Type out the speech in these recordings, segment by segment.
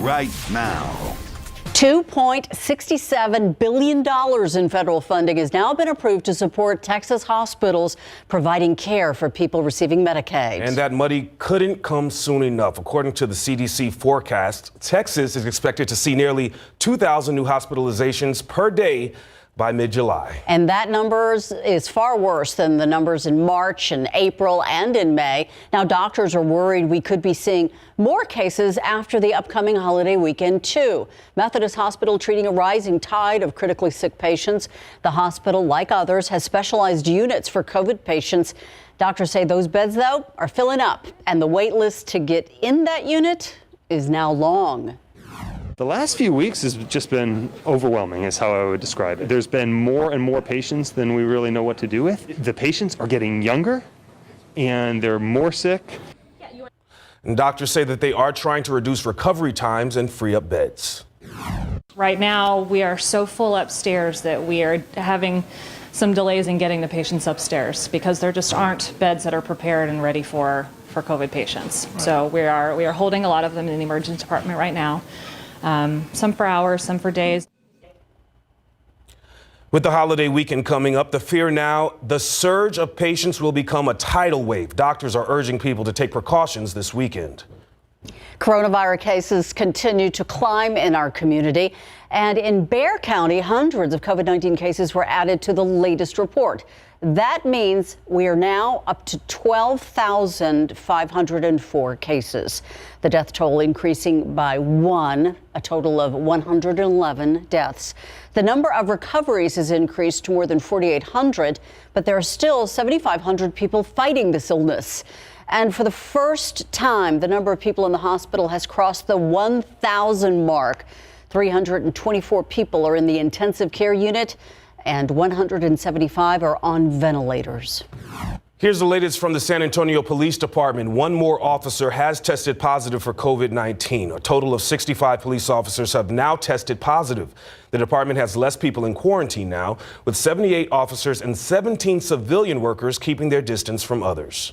right now. $2.67 billion in federal funding has now been approved to support Texas hospitals providing care for people receiving Medicaid. And that money couldn't come soon enough. According to the CDC forecast, Texas is expected to see nearly 2,000 new hospitalizations per day by mid-July. And that number is far worse than the numbers in March and April and in May. Now, doctors are worried we could be seeing more cases after the upcoming holiday weekend, too. Methodist Hospital treating a rising tide of critically sick patients. The hospital, like others, has specialized units for COVID patients. Doctors say those beds, though, are filling up, and the wait list to get in that unit is now long. The last few weeks has just been overwhelming, is how I would describe it. There's been more and more patients than we really know what to do with. The patients are getting younger and they're more sick. And doctors say that they are trying to reduce recovery times and free up beds. Right now, we are so full upstairs that we are having some delays in getting the patients upstairs because there just aren't beds that are prepared and ready for COVID patients. Right. So we are holding a lot of them in the emergency department right now. Some for hours, some for days. With the holiday weekend coming up, the fear now, the surge of patients will become a tidal wave. Doctors are urging people to take precautions this weekend. Coronavirus cases continue to climb in our community. And in Bexar County, hundreds of COVID-19 cases were added to the latest report. That means we are now up to 12,504 cases. The death toll increasing by one, a total of 111 deaths. The number of recoveries has increased to more than 4,800, but there are still 7,500 people fighting this illness. And for the first time, the number of people in the hospital has crossed the 1,000 mark. 324 people are in the intensive care unit, and 175 are on ventilators. Here's the latest from the San Antonio Police Department. One more officer has tested positive for COVID-19. A total of 65 police officers have now tested positive. The department has less people in quarantine now, with 78 officers and 17 civilian workers keeping their distance from others.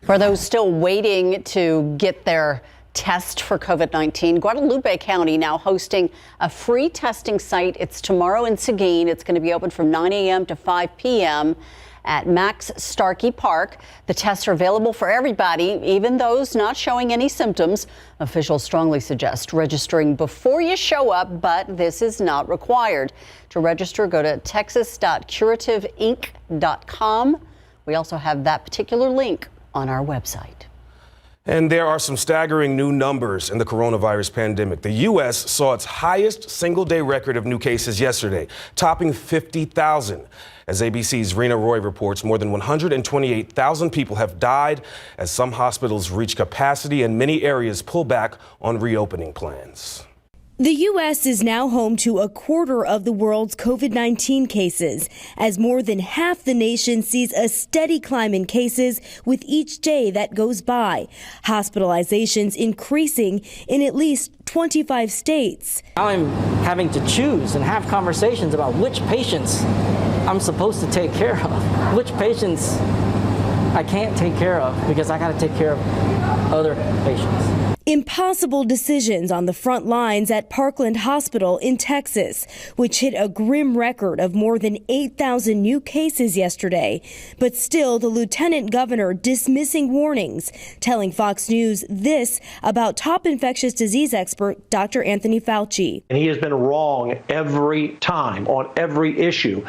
For those still waiting to get their test for COVID-19, Guadalupe County now hosting a free testing site. It's tomorrow in Seguin. It's going to be open from 9 a.m. to 5 p.m. at Max Starkey Park. The tests are available for everybody, even those not showing any symptoms. Officials strongly suggest registering before you show up, but this is not required. To register, go to texas.curativeinc.com. We also have that particular link on our website. And there are some staggering new numbers in the coronavirus pandemic. The U.S. saw its highest single-day record of new cases yesterday, topping 50,000. As ABC's Rena Roy reports, more than 128,000 people have died as some hospitals reach capacity and many areas pull back on reopening plans. The U.S. is now home to a quarter of the world's COVID-19 cases, as more than half the nation sees a steady climb in cases with each day that goes by. Hospitalizations increasing in at least 25 states. I'm having to choose and have conversations about which patients I'm supposed to take care of, which patients I can't take care of because I got to take care of other patients. Impossible decisions on the front lines at Parkland Hospital in Texas, which hit a grim record of more than 8,000 new cases yesterday. But still, the lieutenant governor dismissing warnings, telling Fox News this about top infectious disease expert Dr. Anthony Fauci. And he has been wrong every time on every issue.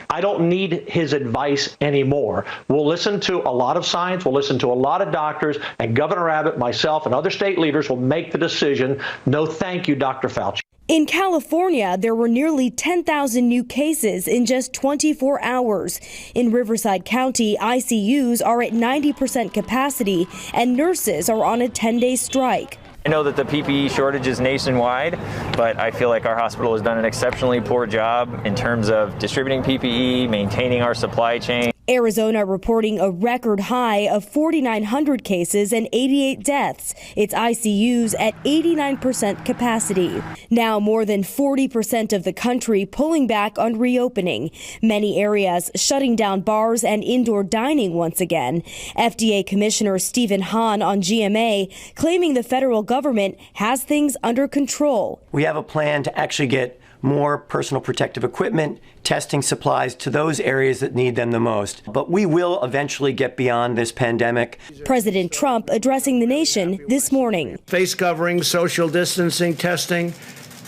I don't need his advice anymore. We'll listen to a lot of science, we'll listen to a lot of doctors, and Governor Abbott, myself, and other state leaders will make the decision. No, thank you, Dr. Fauci. In California, there were nearly 10,000 new cases in just 24 hours. In Riverside County, ICUs are at 90% capacity, and nurses are on a 10-day strike. I know that the PPE shortage is nationwide, but I feel like our hospital has done an exceptionally poor job in terms of distributing PPE, maintaining our supply chain. Arizona reporting a record high of 4,900 cases and 88 deaths. Its ICUs at 89% capacity. Now more than 40% of the country pulling back on reopening. Many areas shutting down bars and indoor dining once again. FDA Commissioner Stephen Hahn on GMA claiming the federal government has things under control. We have a plan to actually get more personal protective equipment, testing supplies to those areas that need them the most. But we will eventually get beyond this pandemic. President Trump addressing the nation this morning. Face covering, social distancing, testing,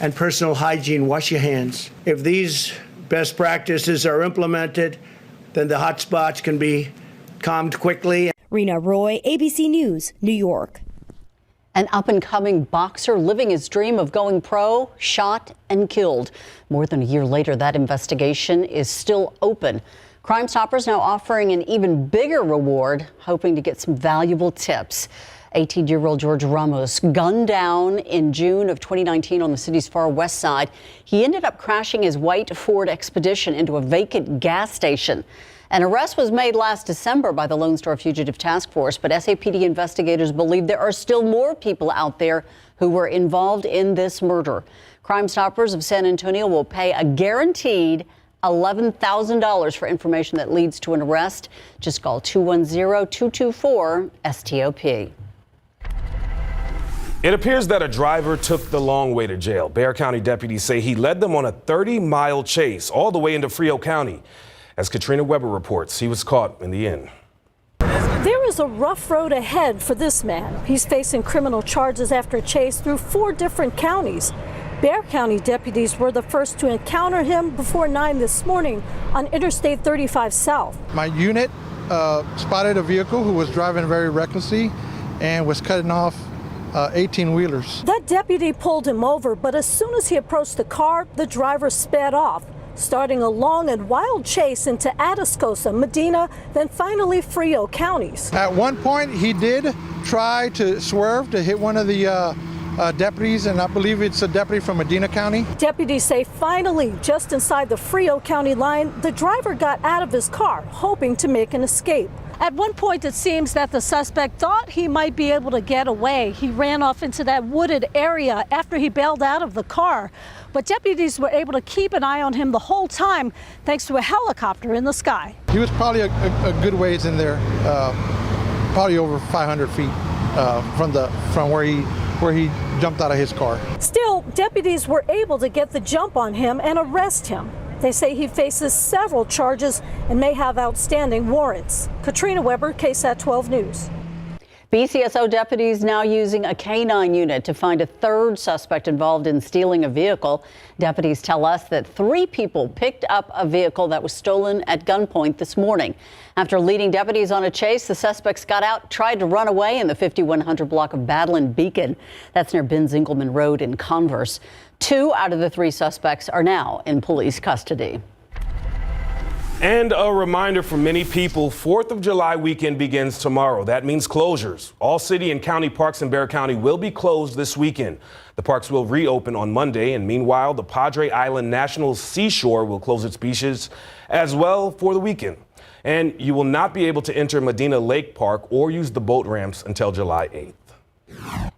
and personal hygiene. Wash your hands. If these best practices are implemented, then the hot spots can be calmed quickly. Rena Roy, ABC News, New York. An up-and-coming boxer living his dream of going pro, shot and killed. More than a year later, that investigation is still open. Crime Stoppers now offering an even bigger reward, hoping to get some valuable tips. 18-year-old George Ramos gunned down in June of 2019 on the city's far west side. He ended up crashing his white Ford Expedition into a vacant gas station. An arrest was made last December by the Lone Star Fugitive Task Force, but SAPD investigators believe there are still more people out there who were involved in this murder. Crime Stoppers of San Antonio will pay a guaranteed $11,000 for information that leads to an arrest. Just call 210-224-STOP. It appears that a driver took the long way to jail. Bexar County deputies say he led them on a 30-mile chase all the way into Frio County. As Katrina Weber reports, he was caught in the end. There is a rough road ahead for this man. He's facing criminal charges after a chase through 4 different counties. Bexar County deputies were the first to encounter him before 9 this morning on Interstate 35 South. My unit spotted a vehicle who was driving very recklessly and was cutting off 18-wheelers. That deputy pulled him over, but as soon as he approached the car, the driver sped off, starting a long and wild chase into Atascosa, Medina, then finally Frio counties. At one point, he did try to swerve to hit one of the deputies, and I believe it's a deputy from Medina County. Deputies say finally, just inside the Frio County line, the driver got out of his car, hoping to make an escape. At one point, it seems that the suspect thought he might be able to get away. He ran off into that wooded area after he bailed out of the car. But deputies were able to keep an eye on him the whole time, thanks to a helicopter in the sky. He was probably a good ways in there, probably over 500 feet from where he jumped out of his car. Still, deputies were able to get the jump on him and arrest him. They say he faces several charges and may have outstanding warrants. Katrina Weber, KSAT 12 News. BCSO deputies now using a K-9 unit to find a third suspect involved in stealing a vehicle. Deputies tell us that 3 people picked up a vehicle that was stolen at gunpoint this morning. After leading deputies on a chase, the suspects got out, tried to run away in the 5100 block of Battle and Beacon. That's near Ben Zinkelman Road in Converse. 2 out of the 3 suspects are now in police custody. And a reminder for many people, 4th of July weekend begins tomorrow. That means closures. All city and county parks in Bexar County will be closed this weekend. The parks will reopen on Monday, and meanwhile, the Padre Island National Seashore will close its beaches as well for the weekend. And you will not be able to enter Medina Lake Park or use the boat ramps until July 8th.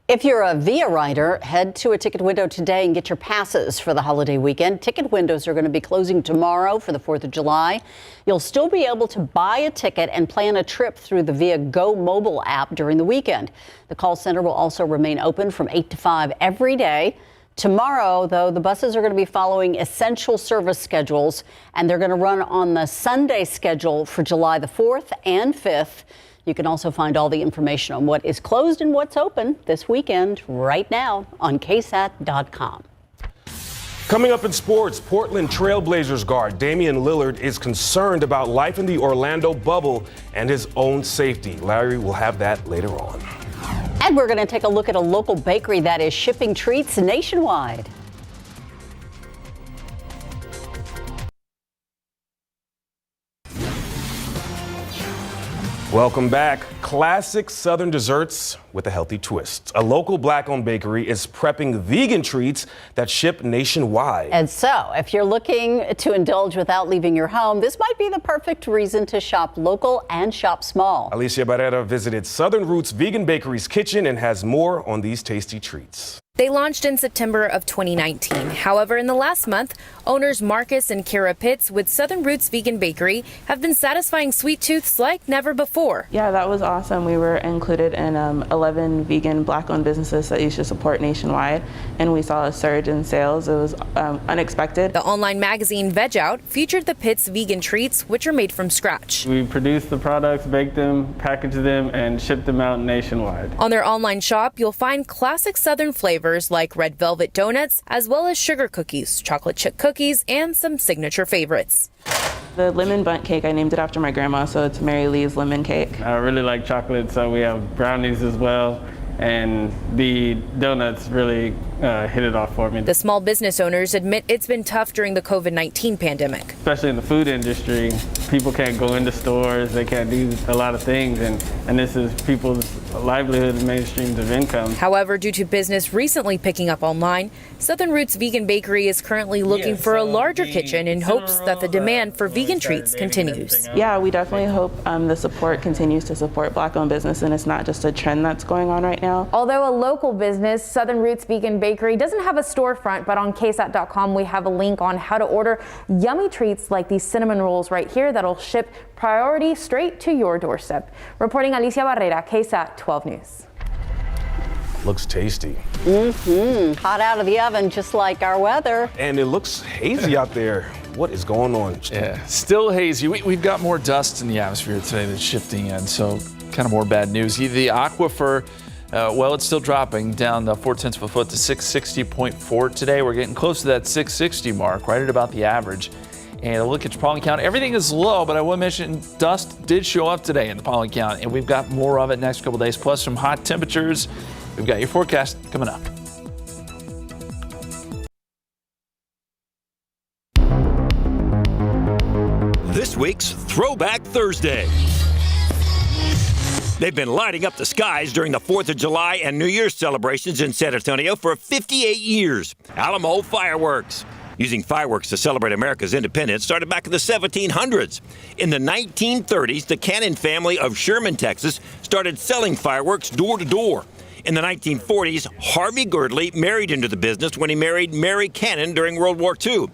If you're a VIA rider, head to a ticket window today and get your passes for the holiday weekend. Ticket windows are going to be closing tomorrow for the 4th of July. You'll still be able to buy a ticket and plan a trip through the VIA Go mobile app during the weekend. The call center will also remain open from 8 to 5 every day. Tomorrow, though, the buses are going to be following essential service schedules, and they're going to run on the Sunday schedule for July the 4th and 5th. You can also find all the information on what is closed and what's open this weekend right now on KSAT.com. Coming up in sports, Portland Trailblazers guard Damian Lillard is concerned about life in the Orlando bubble and his own safety. Larry will have that later on. And we're going to take a look at a local bakery that is shipping treats nationwide. Welcome back. Classic Southern desserts with a healthy twist. A local Black-owned bakery is prepping vegan treats that ship nationwide. And so, if you're looking to indulge without leaving your home, this might be the perfect reason to shop local and shop small. Alicia Barrera visited Southern Roots Vegan Bakery's kitchen and has more on these tasty treats. They launched in September of 2019. However, in the last month, owners Marcus and Kara Pitts with Southern Roots Vegan Bakery have been satisfying sweet tooths like never before. Yeah, that was awesome. We were included in 11 vegan Black-owned businesses that you should support nationwide, and we saw a surge in sales. It was unexpected. The online magazine Veg Out featured the Pitts vegan treats, which are made from scratch. We produce the products, bake them, package them, and ship them out nationwide. On their online shop, you'll find classic Southern flavors like red velvet donuts, as well as sugar cookies, chocolate chip cookies, and some signature favorites. The lemon bundt cake, I named it after my grandma, so it's Mary Lee's lemon cake. I really like chocolate, so we have brownies as well. And the donuts really hit it off for me. The small business owners admit it's been tough during the COVID-19 pandemic. Especially in the food industry, people can't go into stores, they can't do a lot of things, and this is people's livelihood and main streams of income. However, due to business recently picking up online, Southern Roots Vegan Bakery is currently looking for a larger kitchen in hopes that the demand for vegan treats continues. Yeah, we definitely hope the support continues to support Black-owned business, and it's not just a trend that's going on right now. Although a local business, Southern Roots Vegan Bakery doesn't have a storefront, but on KSAT.com we have a link on how to order yummy treats like these cinnamon rolls right here that'll ship priority straight to your doorstep. Reporting Alicia Barrera, KSAT 12 News. Looks tasty. Hot out of the oven, just like our weather. And it looks hazy out there. What is going on? Yeah, still hazy. We've got more dust in the atmosphere today that's shifting in, so kind of more bad news. The aquifer, well, it's still dropping down 0.4 of a foot to 660.4 today. We're getting close to that 660 mark, right at about the average. And a look at your pollen count. Everything is low, but I will mention dust did show up today in the pollen count, and we've got more of it next couple days, plus some hot temperatures. We've got your forecast coming up. This week's Throwback Thursday. They've been lighting up the skies during the 4th of July and New Year's celebrations in San Antonio for 58 years. Alamo Fireworks. Using fireworks to celebrate America's independence started back in the 1700s. In the 1930s, the Cannon family of Sherman, Texas, started selling fireworks door to door. In the 1940s, Harvey Girdley married into the business when he married Mary Cannon during World War II.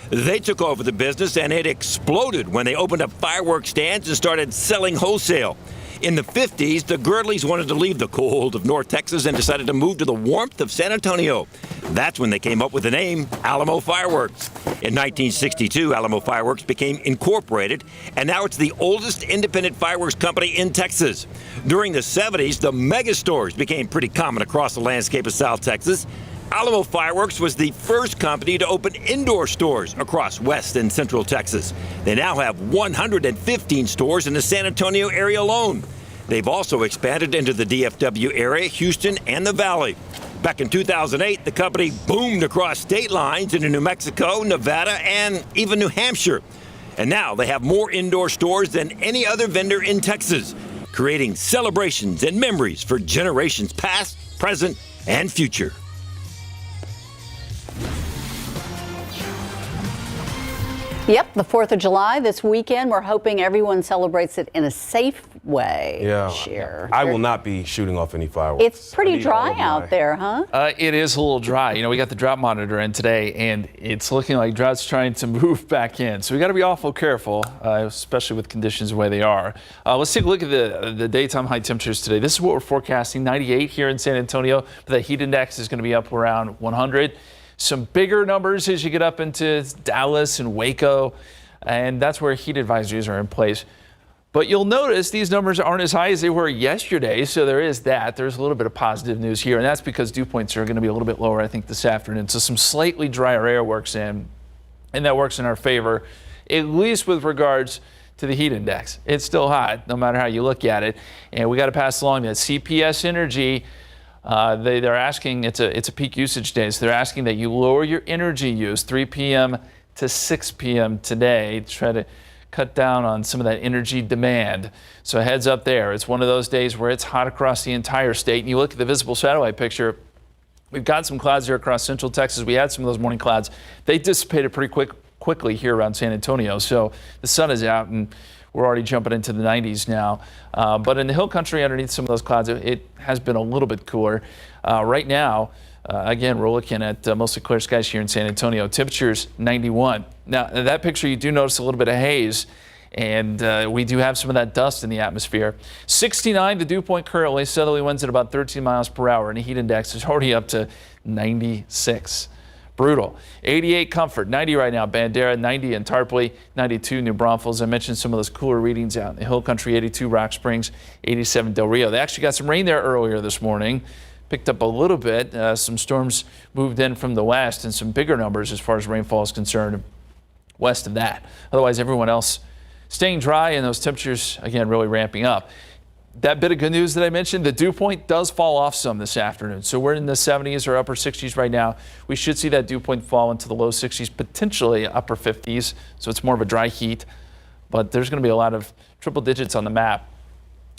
They took over the business and it exploded when they opened up fireworks stands and started selling wholesale. In the 50s, the Girdleys wanted to leave the cold of North Texas and decided to move to the warmth of San Antonio. That's when they came up with the name Alamo Fireworks. In 1962, Alamo Fireworks became incorporated, and now it's the oldest independent fireworks company in Texas. During the 70s, the mega stores became pretty common across the landscape of South Texas. Alamo Fireworks was the first company to open indoor stores across West and Central Texas. They now have 115 stores in the San Antonio area alone. They've also expanded into the DFW area, Houston, and the Valley. Back in 2008, the company boomed across state lines into New Mexico, Nevada, and even New Hampshire. And now they have more indoor stores than any other vendor in Texas, creating celebrations and memories for generations past, present, and future. Yep, the 4th of July this weekend. We're hoping everyone celebrates it in a safe way. Yeah, Cheer. I will not be shooting off any fireworks. It's pretty dry out there, huh? It is a little dry. You know, we got the drought monitor in today, and it's looking like drought's trying to move back in. So we got to be awful careful, especially with conditions the way they are. Let's take a look at the daytime high temperatures today. This is what we're forecasting, 98 here in San Antonio. But the heat index is going to be up around 100. Some bigger numbers as you get up into Dallas and Waco, and that's where heat advisories are in place. But you'll notice these numbers aren't as high as they were yesterday, so there is that. There's a little bit of positive news here, and that's because dew points are going to be a little bit lower, I think, this afternoon. So some slightly drier air works in, and that works in our favor, at least with regards to the heat index. It's still hot, no matter how you look at it, and we got to pass along that CPS Energy. They're asking, it's a peak usage day, so they're asking that you lower your energy use 3 p.m. to 6 p.m. today to try to cut down on some of that energy demand. So heads up there. It's one of those days where it's hot across the entire state. And you look at the visible satellite picture, we've got some clouds here across central Texas. We had some of those morning clouds. They dissipated pretty quickly here around San Antonio. So the sun is out and we're already jumping into the 90s now. But in the hill country underneath some of those clouds, it has been a little bit cooler. Right now, again, we're looking at mostly clear skies here in San Antonio. Temperatures 91. Now, in that picture, you do notice a little bit of haze, and we do have some of that dust in the atmosphere. 69, the dew point currently, southerly winds at about 13 miles per hour, and the heat index is already up to 96. Brutal. 88 Comfort, 90 right now, Bandera, 90 in Tarpley, 92 New Braunfels. I mentioned some of those cooler readings out in the hill country, 82 Rock Springs, 87 Del Rio. They actually got some rain there earlier this morning. Picked up a little bit. Some storms moved in from the west and some bigger numbers as far as rainfall is concerned west of that. Otherwise, everyone else staying dry and those temperatures, again, really ramping up. That bit of good news that I mentioned, the dew point does fall off some this afternoon. So we're in the 70s or upper 60s right now. We should see that dew point fall into the low 60s, potentially upper 50s. So it's more of a dry heat, but there's going to be a lot of triple digits on the map.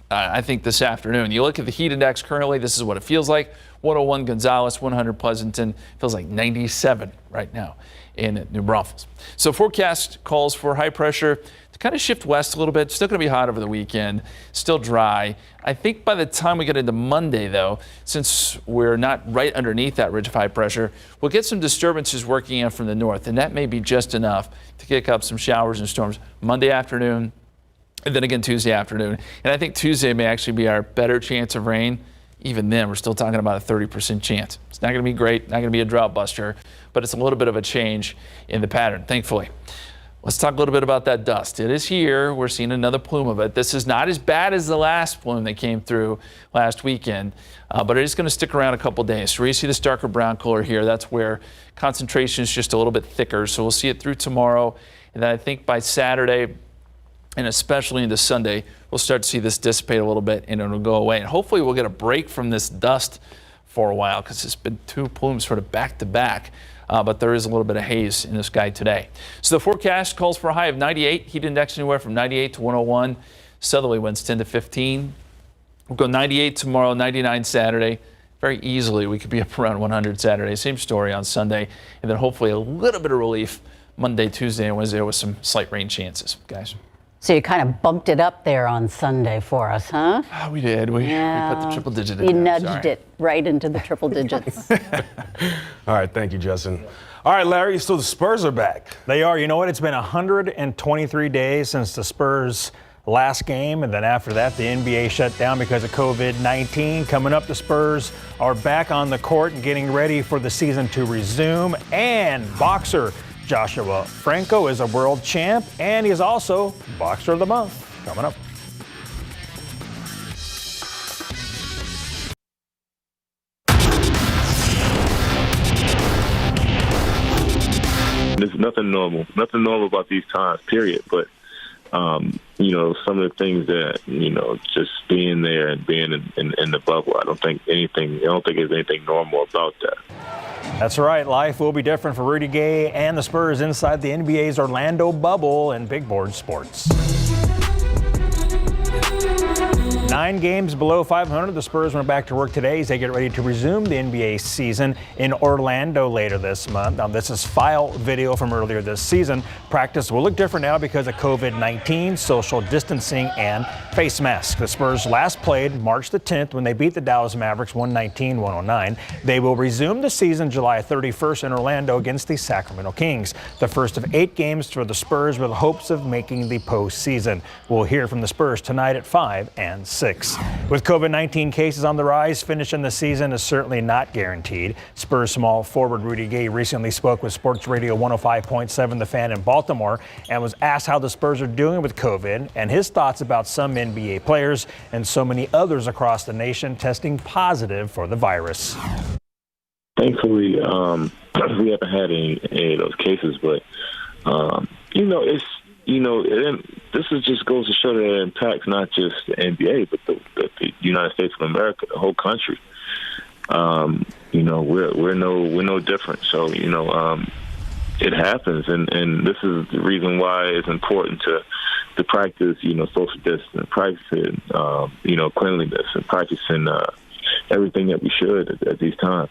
I think this afternoon. You look at the heat index currently, this is what it feels like. 101 Gonzales, 100 Pleasanton, feels like 97 right now in New Braunfels. So forecast calls for high pressure to kind of shift west a little bit. Still going to be hot over the weekend, still dry. I think by the time we get into Monday, though, since we're not right underneath that ridge of high pressure, we'll get some disturbances working in from the north, and that may be just enough to kick up some showers and storms Monday afternoon, and then again Tuesday afternoon. And I think Tuesday may actually be our better chance of rain. Even then, we're still talking about a 30% chance. It's not going to be great, not going to be a drought buster, but it's a little bit of a change in the pattern, thankfully. Let's talk a little bit about that dust. It is here. We're seeing another plume of it. This is not as bad as the last plume that came through last weekend, but it is going to stick around a couple days. So you see this darker brown color here. That's where concentration is just a little bit thicker. So we'll see it through tomorrow. And then I think by Saturday, and especially into Sunday, we'll start to see this dissipate a little bit and it'll go away. And hopefully we'll get a break from this dust for a while because it's been two plumes sort of back to back. But there is a little bit of haze in the sky today. So the forecast calls for a high of 98, heat index anywhere from 98 to 101. Southerly winds 10 to 15. We'll go 98 tomorrow, 99 Saturday. Very easily we could be up around 100 Saturday. Same story on Sunday. And then hopefully a little bit of relief Monday, Tuesday, and Wednesday with some slight rain chances, guys. So you kind of bumped it up there on Sunday for us, huh? Oh, we did. We put the triple digit in You there. nudged it right into the triple digits. All right, thank you, Justin. All right, Larry, so the Spurs are back. They are. You know what? It's been 123 days since the Spurs' last game, and then after that, the NBA shut down because of COVID-19. Coming up, the Spurs are back on the court and getting ready for the season to resume. And boxer Joshua Franco is a world champ, and he is also Boxer of the Month. Coming up. There's nothing normal about these times, period. But, some of the things that, just being there and being in the bubble, I don't think there's anything normal about that. That's right. Life will be different for Rudy Gay and the Spurs inside the NBA's Orlando bubble in big board sports. 9 games below 500. The Spurs went back to work today as they get ready to resume the NBA season in Orlando later this month. Now, this is file video from earlier this season. Practice will look different now because of COVID-19, social distancing, and face masks. The Spurs last played March the 10th when they beat the Dallas Mavericks 119-109. They will resume the season July 31st in Orlando against the Sacramento Kings. The first of 8 games for the Spurs with hopes of making the postseason. We'll hear from the Spurs tonight at 5 and 6. With COVID-19 cases on the rise, finishing the season is certainly not guaranteed. Spurs small forward Rudy Gay recently spoke with Sports Radio 105.7 The Fan in Baltimore and was asked how the Spurs are doing with COVID and his thoughts about some NBA players and so many others across the nation testing positive for the virus. Thankfully, we haven't had any of those cases, but this is just goes to show that it impacts not just the NBA, but the United States of America, the whole country. We're no different. So it happens, and this is the reason why it's important to to practice, social distancing, practicing, cleanliness, and practicing everything that we should at these times.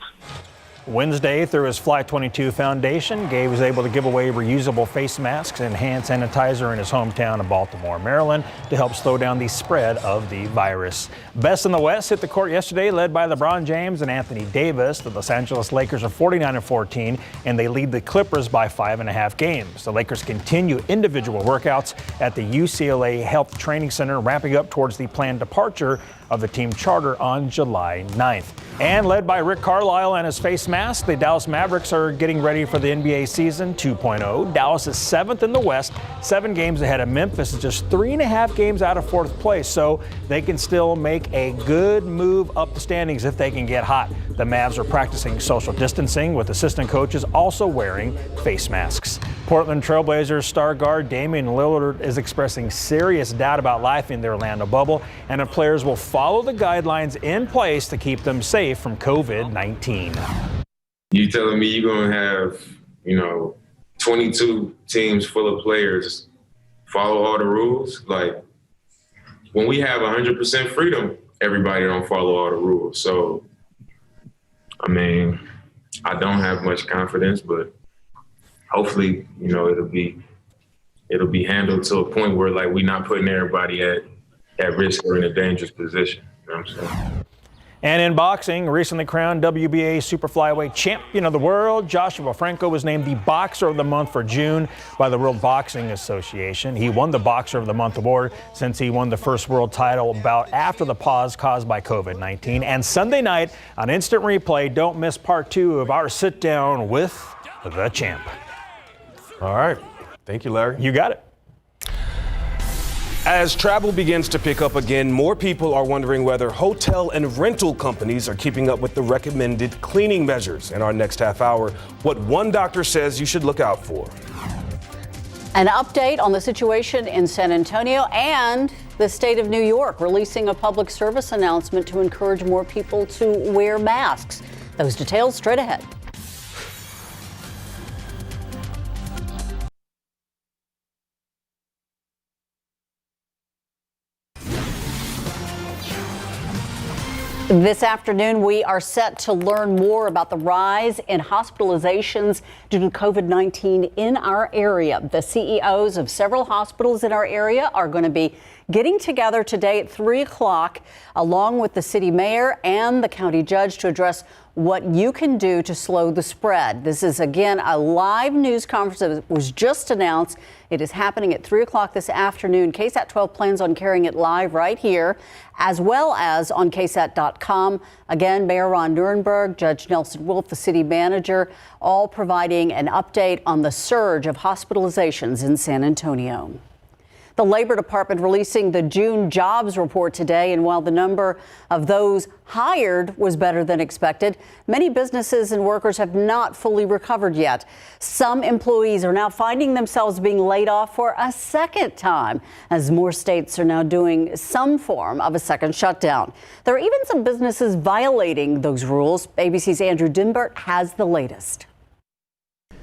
Wednesday, through his Fly 22 Foundation, Gabe was able to give away reusable face masks and hand sanitizer in his hometown of Baltimore, Maryland, to help slow down the spread of the virus. Best in the West hit the court yesterday, led by LeBron James and Anthony Davis. The Los Angeles Lakers are 49-14, and they lead the Clippers by 5.5 games. The Lakers continue individual workouts at the UCLA Health Training Center, ramping up towards the planned departure of the team charter on July 9th. And led by Rick Carlisle and his face mask, the Dallas Mavericks are getting ready for the NBA season 2.0. Dallas is 7th in the West, 7 games ahead of Memphis, is just 3.5 games out of 4th place, so they can still make a good move up the standings if they can get hot. The Mavs are practicing social distancing, with assistant coaches also wearing face masks. Portland Trailblazers star guard Damian Lillard is expressing serious doubt about life in the Orlando bubble, and the players will follow the guidelines in place to keep them safe from COVID-19. You telling me you're going to have, 22 teams full of players follow all the rules? Like, when we have 100% freedom, everybody don't follow all the rules. So, I don't have much confidence, but hopefully, it'll be handled to a point where, like, we're not putting everybody at risk or in a dangerous position. You know what I'm saying? And in boxing, recently crowned WBA super flyweight champion of the world, Joshua Franco was named the Boxer of the Month for June by the World Boxing Association. He won the Boxer of the Month award since he won the first world title bout after the pause caused by COVID-19. And Sunday night on Instant Replay, don't miss part 2 of our sit down with the champ. All right. Thank you, Larry. You got it. As travel begins to pick up again, more people are wondering whether hotel and rental companies are keeping up with the recommended cleaning measures. In our next half hour, what one doctor says you should look out for. An update on the situation in San Antonio, and the state of New York releasing a public service announcement to encourage more people to wear masks. Those details straight ahead. This afternoon, we are set to learn more about the rise in hospitalizations due to COVID-19 in our area. The CEOs of several hospitals in our area are going to be getting together today at 3 o'clock, along with the city mayor and the county judge, to address what you can do to slow the spread. This is, again, a live news conference that was just announced. It is happening at 3 o'clock this afternoon. KSAT 12 plans on carrying it live right here, as well as on KSAT.com. Again, Mayor Ron Nirenberg, Judge Nelson Wolf, the city manager, all providing an update on the surge of hospitalizations in San Antonio. The Labor Department releasing the June jobs report today, and while the number of those hired was better than expected, many businesses and workers have not fully recovered yet. Some employees are now finding themselves being laid off for a second time, as more states are now doing some form of a second shutdown. There are even some businesses violating those rules. ABC's Andrew Dimbert has the latest.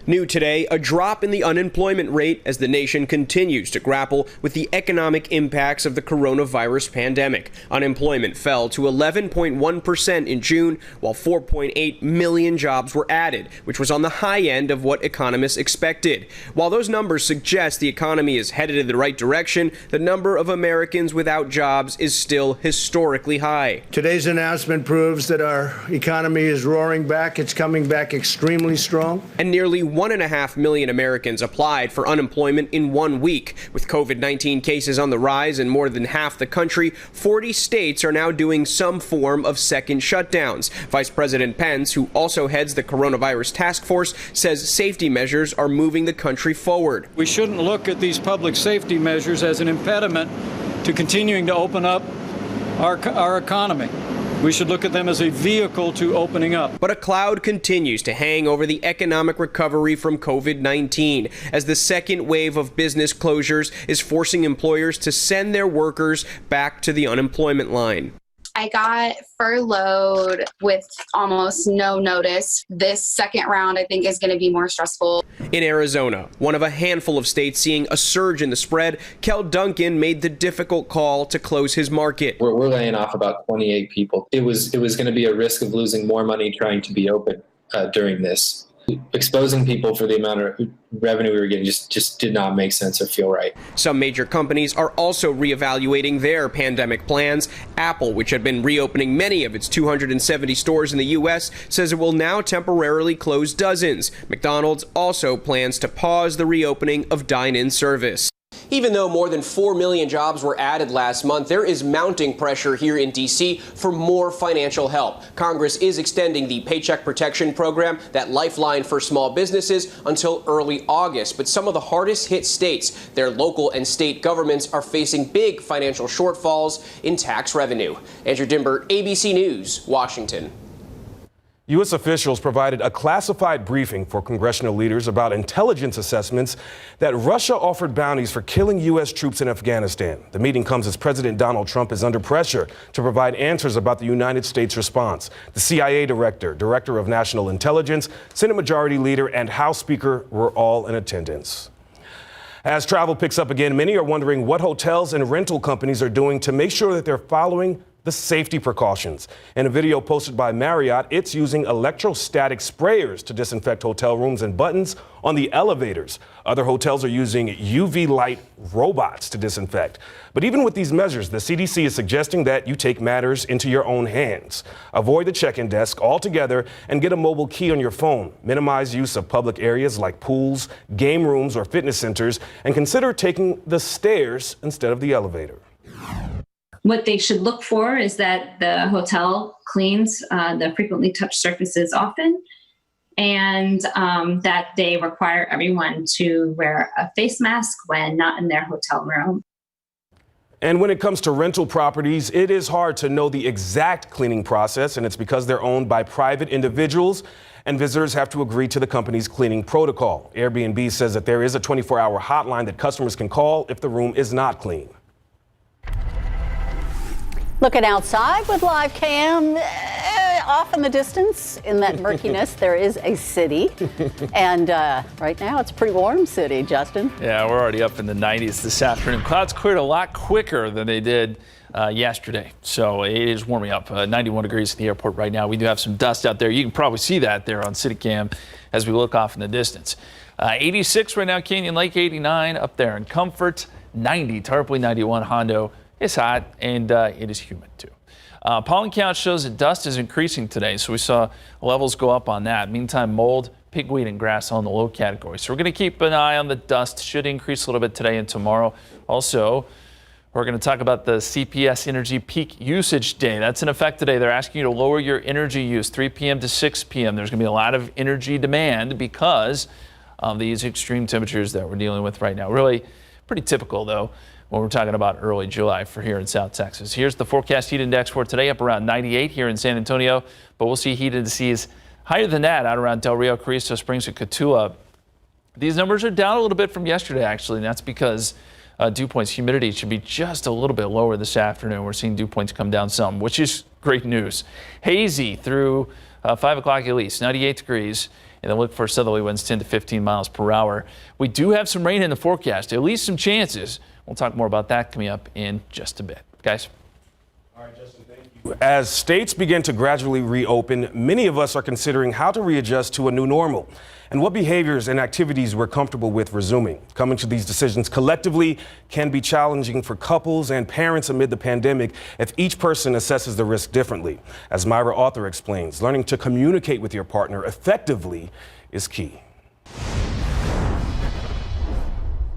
New today, a drop in the unemployment rate as the nation continues to grapple with the economic impacts of the coronavirus pandemic. Unemployment fell to 11.1% in June, while 4.8 million jobs were added, which was on the high end of what economists expected. While those numbers suggest the economy is headed in the right direction, the number of Americans without jobs is still historically high. Today's announcement proves that our economy is roaring back. It's coming back extremely strong. And nearly 1.5 million Americans applied for unemployment in 1 week. With COVID-19 cases on the rise in more than half the country, 40 states are now doing some form of second shutdowns. Vice President Pence, who also heads the coronavirus task force, says safety measures are moving the country forward. We shouldn't look at these public safety measures as an impediment to continuing to open up our economy. We should look at them as a vehicle to opening up. But a cloud continues to hang over the economic recovery from COVID-19 as the second wave of business closures is forcing employers to send their workers back to the unemployment line. I got furloughed with almost no notice. This second round, I think, is going to be more stressful. In Arizona, one of a handful of states seeing a surge in the spread, Kel Duncan made the difficult call to close his market. We're laying off about 28 people. It was going to be a risk of losing more money trying to be open during this. Exposing people for the amount of revenue we were getting just did not make sense or feel right. Some major companies are also reevaluating their pandemic plans. Apple, which had been reopening many of its 270 stores in the U.S., says it will now temporarily close dozens. McDonald's also plans to pause the reopening of dine-in service. Even though more than 4 million jobs were added last month, there is mounting pressure here in D.C. for more financial help. Congress is extending the Paycheck Protection Program, that lifeline for small businesses, until early August. But some of the hardest hit states, their local and state governments, are facing big financial shortfalls in tax revenue. Andrew Dimber, ABC News, Washington. U.S. officials provided a classified briefing for congressional leaders about intelligence assessments that Russia offered bounties for killing U.S. troops in Afghanistan. The meeting comes as President Donald Trump is under pressure to provide answers about the United States response. The CIA director, Director of National Intelligence, Senate Majority Leader, and House Speaker were all in attendance. As travel picks up again, many are wondering what hotels and rental companies are doing to make sure that they're following the safety precautions. In a video posted by Marriott, it's using electrostatic sprayers to disinfect hotel rooms and buttons on the elevators. Other hotels are using UV light robots to disinfect. But even with these measures, the CDC is suggesting that you take matters into your own hands. Avoid the check-in desk altogether and get a mobile key on your phone. Minimize use of public areas like pools, game rooms, or fitness centers, and consider taking the stairs instead of the elevator. What they should look for is that the hotel cleans the frequently touched surfaces often, and that they require everyone to wear a face mask when not in their hotel room. And when it comes to rental properties, it is hard to know the exact cleaning process, and it's because they're owned by private individuals, and visitors have to agree to the company's cleaning protocol. Airbnb says that there is a 24-hour hotline that customers can call if the room is not clean. Looking outside with live cam, off in the distance in that murkiness, there is a city. And right now it's a pretty warm city, Justin. Yeah, we're already up in the 90s this afternoon. Clouds cleared a lot quicker than they did yesterday. So it is warming up. 91 degrees at the airport right now. We do have some dust out there. You can probably see that there on CityCam as we look off in the distance. 86 right now, Canyon Lake, 89 up there in Comfort, 90, Tarpley 91, Hondo. It's hot, and it is humid, too. Pollen count shows that dust is increasing today, so we saw levels go up on that. Meantime, mold, pigweed, and grass all in the low category. So we're going to keep an eye on the dust. Should increase a little bit today and tomorrow. Also, we're going to talk about the CPS Energy Peak Usage Day. That's in effect today. They're asking you to lower your energy use 3 p.m. to 6 p.m. There's going to be a lot of energy demand because of these extreme temperatures that we're dealing with right now. Really pretty typical, though, when we're talking about early July for here in South Texas. Here's the forecast heat index for today, up around 98 here in San Antonio, but we'll see heat indices higher than that out around Del Rio, Carrizo Springs, and Cotulla. These numbers are down a little bit from yesterday, actually, and that's because dew points, humidity should be just a little bit lower this afternoon. We're seeing dew points come down some, which is great news. Hazy through 5 o'clock at least, 98 degrees. And then look for southerly winds 10 to 15 miles per hour. We do have some rain in the forecast, at least some chances. We'll talk more about that coming up in just a bit. Guys. All right, Justin, thank you. As states begin to gradually reopen, many of us are considering how to readjust to a new normal and what behaviors and activities we're comfortable with resuming. Coming to these decisions collectively can be challenging for couples and parents amid the pandemic if each person assesses the risk differently. As Myra Arthur explains, learning to communicate with your partner effectively is key.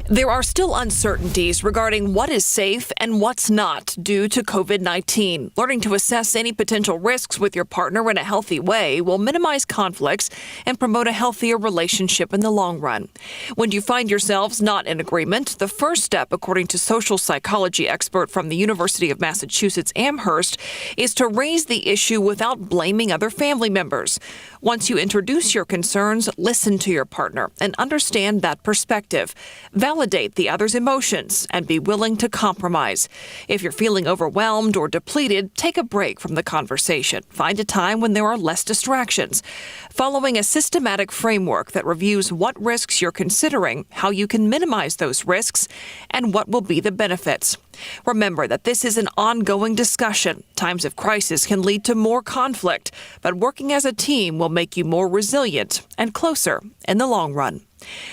There are still uncertainties regarding what is safe and what's not due to COVID-19. Learning to assess any potential risks with your partner in a healthy way will minimize conflicts and promote a healthier relationship in the long run. When you find yourselves not in agreement, the first step, according to social psychology expert from the University of Massachusetts Amherst, is to raise the issue without blaming other family members. Once you introduce your concerns, listen to your partner and understand that perspective. validate the other's emotions and be willing to compromise. If you're feeling overwhelmed or depleted, take a break from the conversation. Find a time when there are less distractions. Following a systematic framework that reviews what risks you're considering, how you can minimize those risks, and what will be the benefits. Remember that this is an ongoing discussion. Times of crisis can lead to more conflict, but working as a team will make you more resilient and closer in the long run.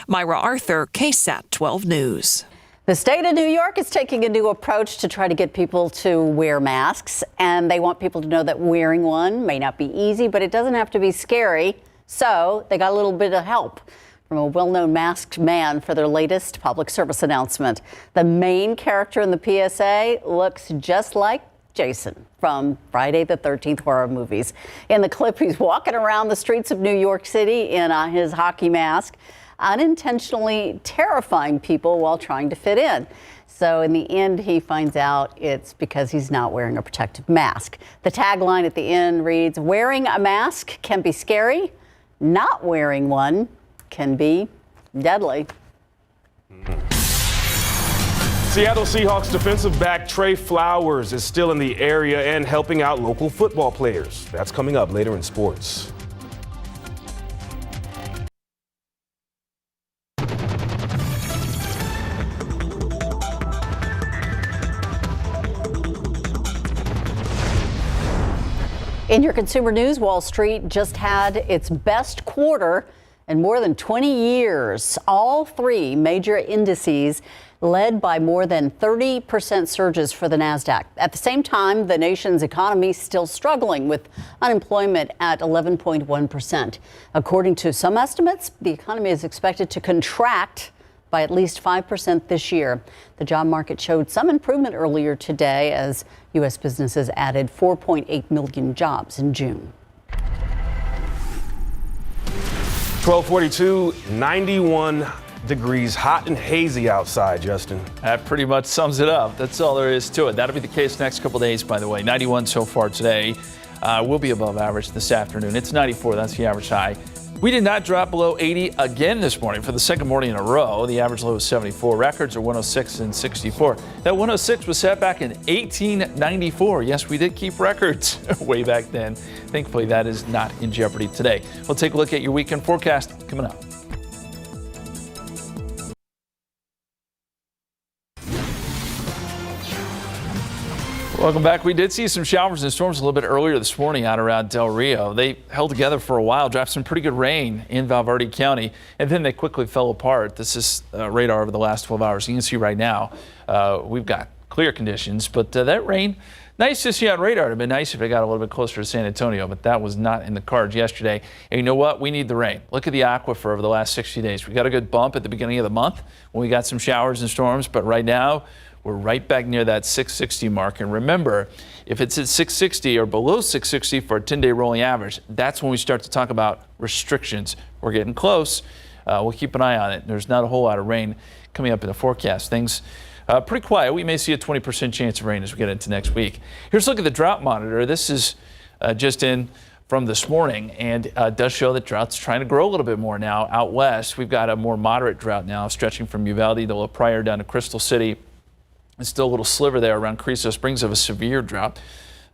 Myra Arthur, KSAT 12 News. The state of New York is taking a new approach to try to get people to wear masks, and they want people to know that wearing one may not be easy, but it doesn't have to be scary. So they got a little bit of help from a well-known masked man for their latest public service announcement. The main character in the PSA looks just like Jason from Friday the 13th horror movies. In the clip, he's walking around the streets of New York City in his hockey mask, unintentionally terrifying people while trying to fit in. So in the end, he finds out it's because he's not wearing a protective mask. The tagline at the end reads, "Wearing a mask can be scary. Not wearing one can be deadly." Seattle Seahawks defensive back Trey Flowers is still in the area and helping out local football players. That's coming up later in sports. In your consumer news, Wall Street just had its best quarter in more than 20 years. All three major indices led by more than 30% surges for the NASDAQ. At the same time, the nation's economy is still struggling with unemployment at 11.1%. According to some estimates, the economy is expected to contract by at least 5% this year. The job market showed some improvement earlier today as U.S. businesses added 4.8 million jobs in June. 1242, 91 degrees, hot and hazy outside, Justin. That pretty much sums it up. That's all there is to it. That'll be the case next couple days, by the way. 91 so far today. We'll be above average this afternoon. It's 94. That's the average high. We did not drop below 80 again this morning for the second morning in a row. The average low is 74. Records are 106 and 64. That 106 was set back in 1894. Yes, we did keep records way back then. Thankfully, that is not in jeopardy today. We'll take a look at your weekend forecast coming up. Welcome back. We did see some showers and storms a little bit earlier this morning out around Del Rio. They held together for a while, dropped some pretty good rain in Valverde County, and then they quickly fell apart. This is radar over the last 12 hours. You can see right now we've got clear conditions, but that rain, nice to see on radar. It would have been nice if it got a little bit closer to San Antonio, but that was not in the cards yesterday. And you know what? We need the rain. Look at the aquifer over the last 60 days. We got a good bump at the beginning of the month when we got some showers and storms, but right now, we're right back near that 660 mark. And remember, if it's at 660 or below 660 for a 10-day rolling average, that's when we start to talk about restrictions. We're getting close. We'll keep an eye on it. There's not a whole lot of rain coming up in the forecast. Things pretty quiet. We may see a 20% chance of rain as we get into next week. Here's a look at the drought monitor. This is just in from this morning, and does show that drought's trying to grow a little bit more now out west. We've got a more moderate drought now stretching from Uvalde to La Pryor down to Crystal City. There's still a little sliver there around Creosote Springs of a severe drought.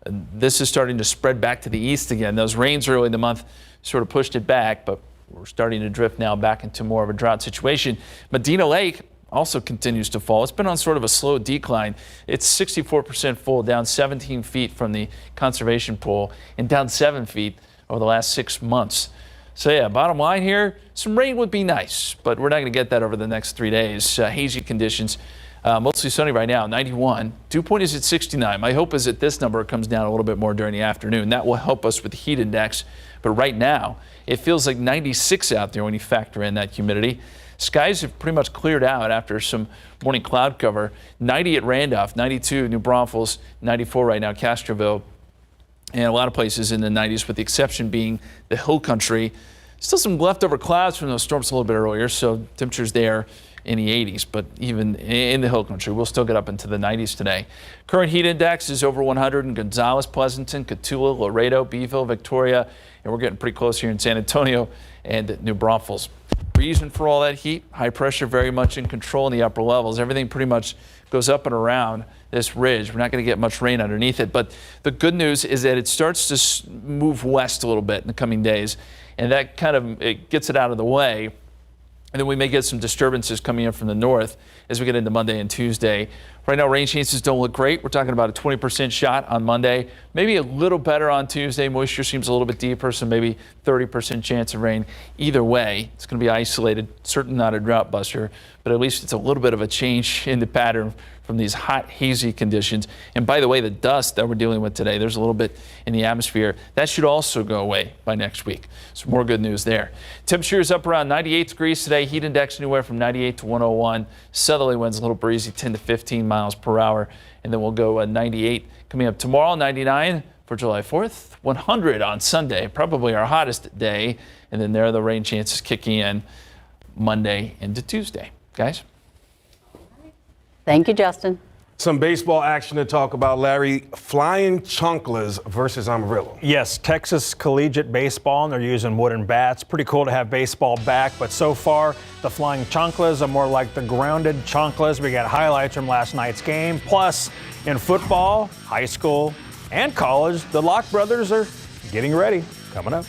This is starting to spread back to the east again. Those rains early in the month sort of pushed it back, but we're starting to drift now back into more of a drought situation. Medina Lake also continues to fall. It's been on sort of a slow decline. It's 64% full, down 17 feet from the conservation pool and down 7 feet over the last 6 months. So yeah, bottom line here, some rain would be nice, but we're not going to get that over the next 3 days. Hazy conditions. Mostly sunny right now, 91. Dew point is at 69. My hope is that this number comes down a little bit more during the afternoon. That will help us with the heat index. But right now, it feels like 96 out there when you factor in that humidity. Skies have pretty much cleared out after some morning cloud cover. 90 at Randolph, 92 New Braunfels, 94 right now Castroville, and a lot of places in the 90s, with the exception being the hill country. Still some leftover clouds from those storms a little bit earlier, so temperatures there in the 80s, but even in the hill country, we'll still get up into the 90s today. Current heat index is over 100 in Gonzales, Pleasanton, Cotulla, Laredo, Beeville, Victoria, and we're getting pretty close here in San Antonio and New Braunfels. reason for all that heat? High pressure very much in control in the upper levels. Everything pretty much goes up and around this ridge. We're not going to get much rain underneath it. But the good news is that it starts to move west a little bit in the coming days. And that kind of it gets it out of the way. And then we may get some disturbances coming in from the north as we get into Monday and Tuesday. Right now, rain chances don't look great. We're talking about a 20% shot on Monday, maybe a little better on Tuesday. Moisture seems a little bit deeper, so maybe 30% chance of rain. Either way, it's going to be isolated, certainly not a drought buster, but at least it's a little bit of a change in the pattern from these hot, hazy conditions. And by the way, the dust that we're dealing with today, there's a little bit in the atmosphere. That should also go away by next week. So more good news there. Temperature is up around 98 degrees today. Heat index anywhere from 98 to 101. Southerly winds a little breezy, 10 to 15 miles per hour. And then we'll go 98 coming up tomorrow, 99 for July 4th, 100 on Sunday, probably our hottest day. And then there are the rain chances kicking in Monday into Tuesday. Guys? Thank you, Justin. Some baseball action to talk about, Larry. Flying Chunklas versus Amarillo. Yes, Texas Collegiate Baseball, and they're using wooden bats. Pretty cool to have baseball back, but so far, the Flying Chunklas are more like the grounded Chunklas. We got highlights from last night's game. Plus, in football, high school, and college, the Locke brothers are getting ready. Coming up.